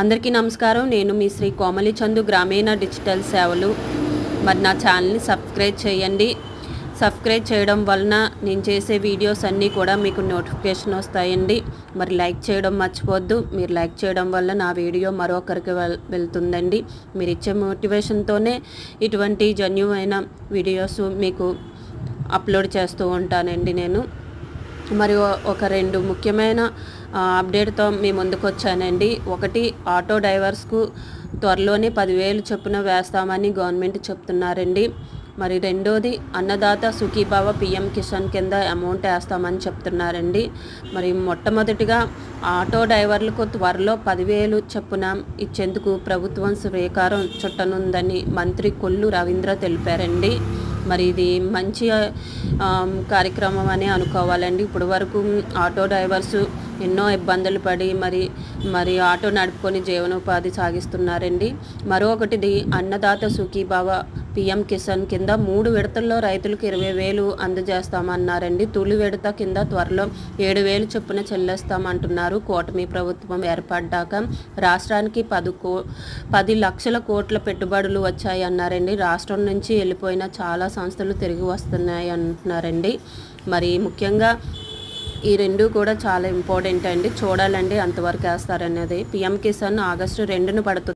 అందరికీ నమస్కారం. నేను మీ శ్రీ కోమలి చందు గ్రామీణ డిజిటల్ సేవలు. మరి నా ఛానల్ని సబ్స్క్రైబ్ చేయండి. సబ్స్క్రైబ్ చేయడం వలన నేను చేసే వీడియోస్ అన్నీ కూడా మీకు నోటిఫికేషన్ వస్తాయండి. మరి లైక్ చేయడం మర్చిపోవద్దు. మీరు లైక్ చేయడం వల్ల నా వీడియో మరొకరికి వెళ్తుందండి. మీరు ఇచ్చే మోటివేషన్తోనే ఇటువంటి జెన్యూన్ వీడియోస్ మీకు అప్లోడ్ చేస్తూ ఉంటానండి నేను. మరి ఒక 2 ముఖ్యమైన అప్డేట్తో మీ ముందుకు వచ్చానండి. ఒకటి, ఆటో డ్రైవర్స్కు త్వరలోనే 10,000 చొప్పున వేస్తామని గవర్నమెంట్ చెప్తున్నారండి. మరి రెండోది, అన్నదాత సుఖీభావ పిఎం కిసాన్ కింద అమౌంట్ వేస్తామని చెప్తున్నారండి. మరి మొట్టమొదటిగా ఆటో డ్రైవర్లకు త్వరలో 10,000 చొప్పున ఇచ్చేందుకు ప్రభుత్వం శ్రీకారం చుట్టనుందని మంత్రి కొల్లు రవీంద్ర తెలిపారండి. మరి ఇది మంచి కార్యక్రమం అని అనుకోవాలండి. ఇప్పుడు వరకు ఆటో డ్రైవర్స్ ఎన్నో ఇబ్బందులు పడి మరి ఆటో నడుపుకొని జీవనోపాధి సాగిస్తున్నారండి. మరొకటిది, అన్నదాత సుఖీభావ పిఎం కిసాన్ కింద 3 విడతల్లో రైతులకు 20,000 అందజేస్తామన్నారండి. తొలి విడత కింద త్వరలో 7,000 చొప్పున చెల్లిస్తామంటున్నారు. కూటమి ప్రభుత్వం ఏర్పడ్డాక రాష్ట్రానికి 10 లక్షల కోట్ల పెట్టుబడులు వచ్చాయి అన్నారండి. రాష్ట్రం నుంచి వెళ్ళిపోయిన చాలా సంస్థలు తిరిగి వస్తున్నాయి అంటున్నారండి. మరి ముఖ్యంగా ఈ 2 కూడా చాలా ఇంపార్టెంట్ అండి. చూడాలండి అంతవరకు వేస్తారనేది. పిఎం కిసాన్ ఆగస్టు 2న పడుతుంది.